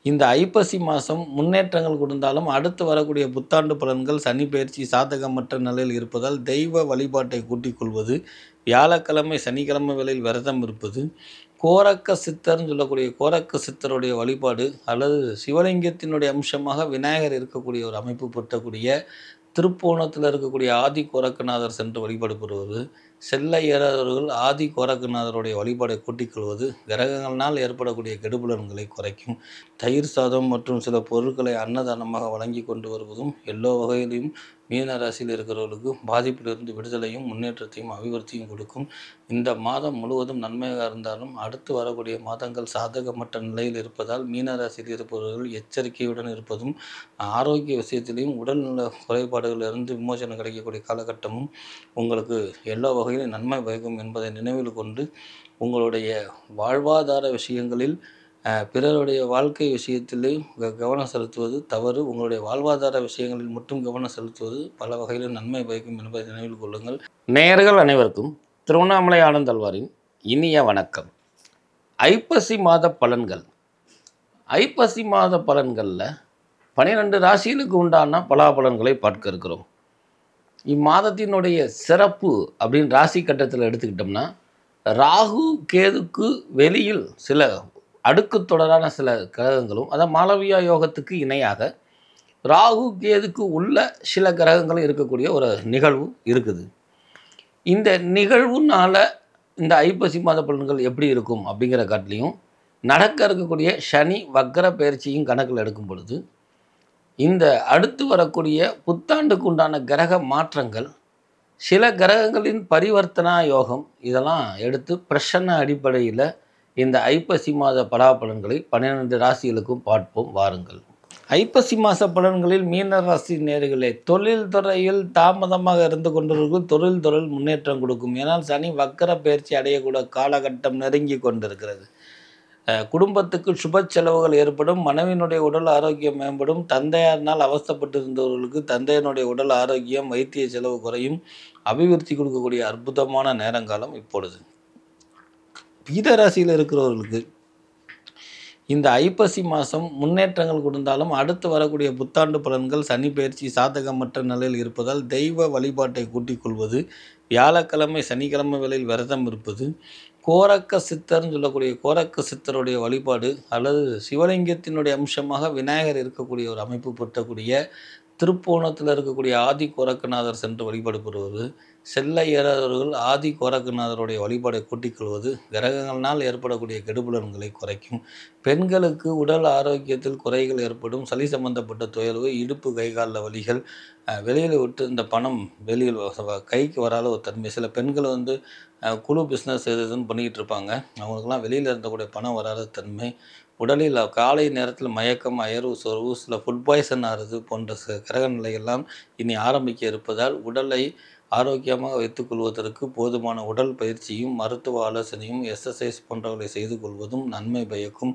இந்த ஐப்பசி மாதம் முன்னேற்றங்கள் கொடுத்தாலும் அடுத்து வரக்கூடிய புத்தாண்டு பலன்கள் சனி பயிற்சி சாதகமற்ற நிலையில் இருப்பதால் தெய்வ வழிபாட்டை கூட்டிக் கொள்வது, வியாழக்கிழமை சனிக்கிழமை வேளையில் விரதம் இருப்பது, கோரக்க சித்தர்னு சொல்லக்கூடிய கோரக்க சித்தருடைய வழிபாடு அல்லது சிவலிங்கத்தினுடைய அம்சமாக விநாயகர் இருக்கக்கூடிய ஒரு அமைப்பு பற்றக்கூடிய திருப்போணத்தில் இருக்கக்கூடிய ஆதி கோரக்கநாதர் சென்று வழிபாடு பெறுவது, செல்ல இயலாதவர்கள் ஆதி கோரக்கநாதருடைய வழிபாடை கூட்டிக் கொள்வது கிரகங்களால் ஏற்படக்கூடிய கெடுபலன்களை குறைக்கும். தயிர் சாதம் மற்றும் சில பொருட்களை அன்னதானமாக வழங்கி கொண்டு வருவதும் எல்லா வகையிலும் மீன ராசியில் இருக்கிறவர்களுக்கு பாதிப்பிலிருந்து விடுதலையும் முன்னேற்றத்தையும் அபிவிருத்தியும் கொடுக்கும். இந்த மாதம் முழுவதும் நன்மையாக இருந்தாலும் அடுத்து வரக்கூடிய மாதங்கள் சாதகமற்ற நிலையில் இருப்பதால் மீன ராசியில் இருப்பவர்கள் எச்சரிக்கையுடன் இருப்பதும், ஆரோக்கிய விஷயத்திலையும் உடல்நல குறைபாடுகளிலிருந்து விமோசனம் கிடைக்கக்கூடிய காலகட்டமும் உங்களுக்கு எல்லா வகையிலும் நன்மை பயக்கும் என்பதை நினைவில் கொண்டு உங்களுடைய வாழ்வாதார விஷயங்களில் பிறருடைய வாழ்க்கை விஷயத்திலே கவனம் செலுத்துவது தவறு. உங்களுடைய வாழ்வாதார விஷயங்களில் மட்டும் கவனம் செலுத்துவது பல வகையிலும் நன்மை பயக்கும் என்பதை நினைவில் கொள்ளுங்கள். நேயர்கள் அனைவருக்கும் திருவண்ணாமலை ஆனந்தல்வாரின் இனிய வணக்கம். ஐப்பசி மாத பலன்கள். ஐப்பசி மாத பலன்களில் 12 ராசிகளுக்கு உண்டான பலாபலன்களை பார்க்க இருக்கிறோம். இம்மாதத்தினுடைய சிறப்பு அப்படின்னு ராசி கட்டத்தில் எடுத்துக்கிட்டோம்னா, ராகு கேதுக்கு வெளியில் சில அடுக்கு தொடரான சில கிரகங்களும், அதாவது மாளவியா யோகத்துக்கு இணையாக ராகு கேதுக்கு உள்ள சில கிரகங்களும் இருக்கக்கூடிய ஒரு நிகழ்வு இருக்குது. இந்த நிகழ்வுனால் இந்த ஐப்பசி மாத பலன்கள் எப்படி இருக்கும் அப்படிங்கிற காட்டிலையும், நடக்க இருக்கக்கூடிய சனி வக்ர பயிற்சியும் கணக்கில் எடுக்கும் பொழுது இந்த அடுத்து வரக்கூடிய புத்தாண்டுக்கு உண்டான கிரக மாற்றங்கள், சில கிரகங்களின் பரிவர்த்தனா யோகம், இதெல்லாம் எடுத்து பிரசன்ன அடிப்படையில் இந்த ஐப்பசி மாத பலாபலன்களை 12 ராசிகளுக்கும் பார்ப்போம் வாருங்கள். ஐப்பசி மாத பலன்களில் மீன ராசி நேயர்களே, தொழில் துறையில் தாமதமாக இருந்து கொண்டிருக்கும் தொழில் முன்னேற்றம் கொடுக்கும். ஏன்னால் சனி வக்கர பயிற்சி அடையக்கூட காலகட்டம் நெருங்கி கொண்டிருக்கிறது. குடும்பத்துக்கு சுப செலவுகள் ஏற்படும், மனைவியினுடைய உடல் ஆரோக்கியம் மேம்படும், தந்தையாரினால் அவஸ்தைப்பட்டு இருந்தவர்களுக்கு தந்தையனுடைய உடல் ஆரோக்கியம் வைத்திய செலவு குறையும், அபிவிருத்தி கொடுக்கக்கூடிய அற்புதமான நேரங்காலம் இப்பொழுது. மீனராசியில் இருக்கிறவர்களுக்கு இந்த ஐப்பசி மாதம் முன்னேற்றங்கள் கொடுத்தாலும் அடுத்து வரக்கூடிய புத்தாண்டு பலன்கள் சனி பயிற்சி சாதகமற்ற நிலையில் இருப்பதால் தெய்வ வழிபாட்டை கூட்டிக் கொள்வது, வியாழக்கிழமை சனிக்கிழமை வேளையில் விரதம் இருப்பது, கோரக்க சித்தர்னு சொல்லக்கூடிய கோரக்க சித்தருடைய வழிபாடு அல்லது சிவலிங்கத்தினுடைய அம்சமாக விநாயகர் இருக்கக்கூடிய ஒரு அமைப்பு பற்றக்கூடிய திருப்போணத்தில் இருக்கக்கூடிய ஆதி கோரக்கநாதர் சென்று வழிபாடு பெறுவது, செல்ல இயலாதவர்கள் ஆதி கோரக்கநாதருடைய வழிபாடை கூட்டிக் கொள்வது கிரகங்களால் ஏற்படக்கூடிய கெடுபலன்களை குறைக்கும். பெண்களுக்கு உடல் ஆரோக்கியத்தில் குறைகள் ஏற்படும், சளி சம்பந்தப்பட்ட துயர்வு, இடுப்பு கைகாலில் வலிகள், வெளியில் விட்டு இந்த பணம் வெளியில் கைக்கு வராத ஒரு தன்மை. சில பெண்கள் குழு பிஸ்னஸ் எதுன்னு பண்ணிக்கிட்டு இருப்பாங்க, அவங்களுக்கெல்லாம் வெளியில் இருந்தக்கூடிய பணம் வராத தன்மை, உடலில் காலை நேரத்தில் மயக்கம், அயர்வு, சோர்வு, சில ஃபுட் பாய்சன் ஆகிறது போன்ற கிரக நிலையெல்லாம் இனி ஆரம்பிக்க இருப்பதால் உடலை ஆரோக்கியமாக வைத்துக்கொள்வதற்கு போதுமான உடல் பயிற்சியும் மருத்துவ ஆலோசனையும் எக்ஸசைஸ் போன்றவற்றை செய்து கொள்வதும் நன்மை பயக்கும்.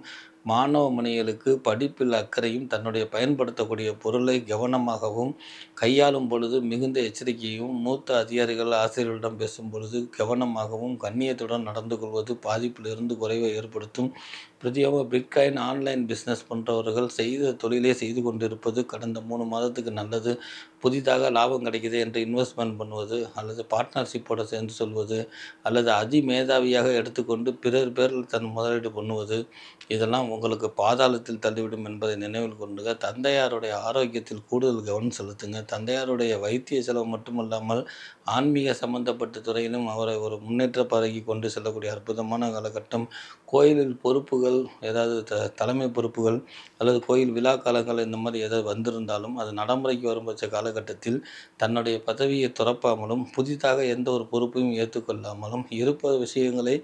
மாணவ மணிகளுக்கு படிப்பில் அக்கறையும் தன்னுடைய பயன்படுத்தக்கூடிய பொருளை கவனமாகவும் கையாளும் பொழுது மிகுந்த எச்சரிக்கையும், மூத்த அதிகாரிகள் ஆசிரியர்களிடம் பேசும் பொழுது கவனமாகவும் கண்ணியத்துடன் நடந்து கொள்வது பாதிப்பிலிருந்து குறைவை ஏற்படுத்தும். பிரதியாக பிட்காயின் ஆன்லைன் பிஸ்னஸ் போன்றவர்கள் செய்த தொழிலே செய்து கொண்டிருப்பது கடந்த 3 மாதத்துக்கு நல்லது. புதிதாக லாபம் கிடைக்குது என்று இன்வெஸ்ட்மெண்ட் பண்ணுவது அல்லது பார்ட்னர்ஷிப்போடு சேர்ந்து சொல்வது அல்லது அதிமேதாவியாக எடுத்துக்கொண்டு பிறர் பேரில் தன் முதலீடு பண்ணுவது, இதெல்லாம் உங்களுக்கு பாதாளத்தில் தள்ளிவிடும் என்பதை நினைவில் கொண்டுங்க. தந்தையாருடைய ஆரோக்கியத்தில் கூடுதல் கவனம் செலுத்துங்க. தந்தையாருடைய வைத்திய செலவு மட்டுமல்லாமல் ஆன்மீக சம்பந்தப்பட்ட துறையிலும் அவரை ஒரு முன்னேற்ற பாதைக்கு கொண்டு செல்லக்கூடிய அற்புதமான காலகட்டம். கோயிலில் பொறுப்புகள் ஏதாவது தலைமை பொறுப்புகள் அல்லது கோயில் விழா காலங்கள் இந்த மாதிரி ஏதாவது வந்திருந்தாலும் அது நடைமுறைக்கு வரும்பட்ச காலகட்டத்தில் தன்னுடைய பதவியை துறப்பாமலும் புதிதாக எந்த ஒரு பொறுப்பையும் ஏற்றுக்கொள்ளாமலும் இருப்ப விஷயங்களை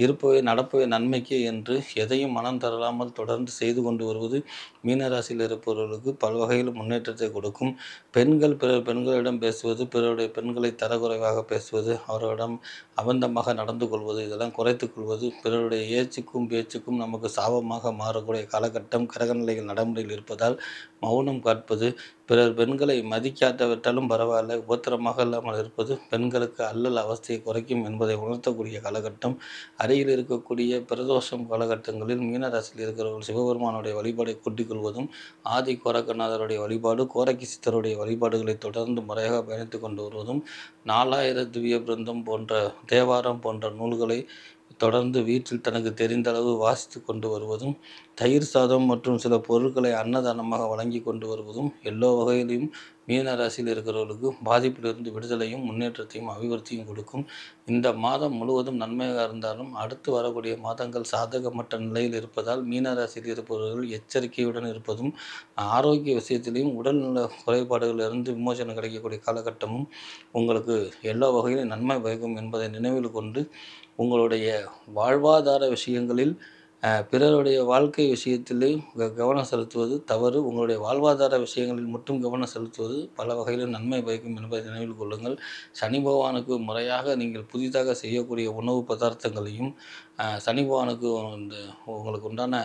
இருப்பவை நடப்பவை நன்மைக்கு என்று எதையும் மனம் தரலாமல் தொடர்ந்து செய்து கொண்டு வருவது மீனராசியில் இருப்பவர்களுக்கு பல வகையில் முன்னேற்றத்தை கொடுக்கும். பெண்கள் பிறர் பெண்களிடம் பேசுவது, பிறருடைய பெண்களை தரக்குறைவாக பேசுவது, அவர்களிடம் அபந்தமாக நடந்து கொள்வது, இதெல்லாம் குறைத்து கொள்வது பிறருடைய ஏச்சுக்கும் பேச்சுக்கும் நமக்கு சாபமாக மாறக்கூடிய காலகட்டம் கிரகநிலைகள் நடைமுறையில் இருப்பதால் மௌனம் காட்பது, பிறர் பெண்களை மதிக்காதவிட்டாலும் பரவாயில்ல, உபத்திரமாக இல்லாமல் இருப்பது பெண்களுக்கு அல்லல் அவஸ்தையை குறைக்கும் என்பதை உணர்த்தக்கூடிய காலகட்டம். அருகில் இருக்கக்கூடிய பிரதோஷம் காலகட்டங்களில் மீனராசியில் இருக்கிறவர்கள் சிவபெருமானுடைய வழிபாடை கூட்டிக் கொள்வதும், ஆதி கோரக்கநாதருடைய வழிபாடு, கோரக்கி சித்தருடைய வழிபாடுகளை தொடர்ந்து முறையாக பயணித்து கொண்டு வருவதும், 4000 திவ்ய பிரந்தம் போன்ற தேவாரம் போன்ற நூல்களை தொடர்ந்து வீட்டில் தனக்கு தெரிந்தளவு வாசித்து கொண்டு வருவதும், தயிர் சாதம் மற்றும் சில பொருட்களை அன்னதானமாக வழங்கி கொண்டு வருவதும் எல்லா வகையிலும் மீன ராசியில் இருக்கிறவர்களுக்கு பாதிப்பிலிருந்து விடுதலையும் முன்னேற்றத்தையும் அபிவிருத்தியும் கொடுக்கும். இந்த மாதம் முழுவதும் நன்மையாக இருந்தாலும் அடுத்து வரக்கூடிய மாதங்கள் சாதகமற்ற நிலையில் இருப்பதால் மீன ராசியில் இருப்பவர்கள் எச்சரிக்கையுடன் இருப்பதும், ஆரோக்கிய விஷயத்திலையும் உடல்நல குறைபாடுகளிலிருந்து விமோசனம் கிடைக்கக்கூடிய காலகட்டமும் உங்களுக்கு எல்லா வகையிலும் நன்மை பயக்கும் என்பதை நினைவில் கொண்டு, உங்களுடைய வாழ்வாதார விஷயங்களில் பிறருடைய வாழ்க்கை விஷயத்திலே கவனம் செலுத்துவது தவறு. உங்களுடைய வாழ்வாதார விஷயங்களில் மட்டும் கவனம் செலுத்துவது பல வகையிலும் நன்மை பயக்கும் என்பதை நினைவில் கொள்ளுங்கள். சனி பகவானுக்கு முறையாக நீங்கள் புதிதாக செய்யக்கூடிய உணவு பதார்த்தங்களையும், சனி பகவானுக்கு இந்த உங்களுக்கு உண்டான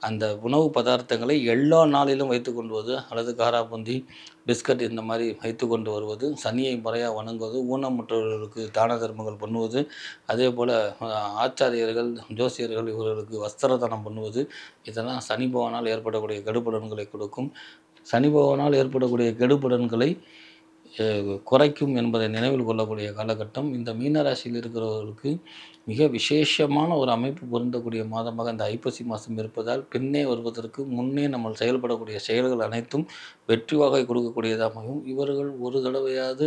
அந்த உணவு பதார்த்தங்களை எல்லா நாளிலும் வைத்து கொண்டு வருவது, அல்லது காராபூந்தி, பிஸ்கட் இந்த மாதிரி வைத்து கொண்டு வருவது, சனியை முறையாக வணங்குவது, ஊனமுற்றவர்களுக்கு தான தர்மங்கள் பண்ணுவது, அதே போல் ஆச்சாரியர்கள், ஜோசியர்கள் இவர்களுக்கு வஸ்திர தானம் பண்ணுவது, இதெல்லாம் சனி பகவானால் ஏற்படக்கூடிய கெடுபலன்களை கொடுக்கும். சனி பகவானால் ஏற்படக்கூடிய கெடுபலன்களை குறைக்கும் என்பதை நினைவில் கொள்ளக்கூடிய காலகட்டம். இந்த மீனராசியில் இருக்கிறவர்களுக்கு மிக விசேஷமான ஒரு அமைப்பு பொருந்தக்கூடிய மாதமாக இந்த ஐப்பசி மாதம் இருப்பதால், பின்னே வருவதற்கு முன்னே நம்ம செயல்படக்கூடிய செயல்கள் அனைத்தும் வெற்றி வாகை கொடுக்கக்கூடியதாகவும், இவர்கள் ஒரு தடவையாவது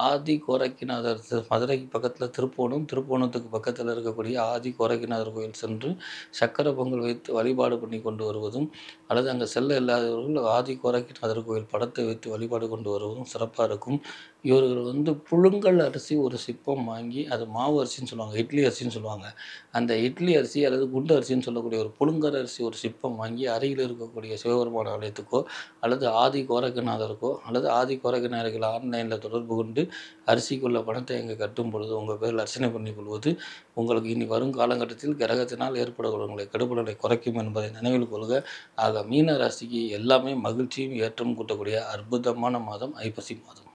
ஆதி கோரக்கிநாதர் மதுரைக்கு பக்கத்தில் திருப்போணத்துக்கு பக்கத்தில் இருக்கக்கூடிய ஆதி கோரக்கிநாதர் கோயில் சென்று சக்கரை பொங்கல் வைத்து வழிபாடு பண்ணி கொண்டு வருவதும், அல்லது அங்கே செல்ல இல்லாதவர்கள் ஆதி கோரக்கிநாதர் கோயில் படத்தை வைத்து வழிபாடு கொண்டு வருவதும் சிறப்பாக இருக்கும். இவர்கள் புழுங்கல் அரிசி ஒரு சிப்பம் வாங்கி, அது மாவு அரிசின்னு சொல்லுவாங்க, இட்லி அரிசின்னு சொல்லுவாங்க. அந்த இட்லி அரிசி அல்லது குண்டு அரிசின்னு சொல்லக்கூடிய ஒரு புழுங்கல் அரிசி ஒரு சிப்பம் வாங்கி அருகில் இருக்கக்கூடிய சிவபெருமான ஆலயத்துக்கோ, அல்லது ஆதி கோரக்கநாதருக்கோ, அல்லது ஆதி கோரக்கநாதர்கள் ஆன்லைனில் தொடர்பு கொண்டு அரிசிக்குள்ள பணத்தை அங்கே கட்டும் பொழுது உங்கள் பேரில் அர்ச்சனை பண்ணி கொள்வது உங்களுக்கு இனி வரும் காலகட்டத்தில் கிரகத்தினால் ஏற்படக்கூடிய கெடுபலனை குறைக்கும் என்பதை நினைவில் கொள்க. ஆக மீன ராசிக்கு எல்லாமே மகிழ்ச்சியும் ஏற்றம் கூட்டக்கூடிய அற்புதமான மாதம் ஐப்பசி மாதம்.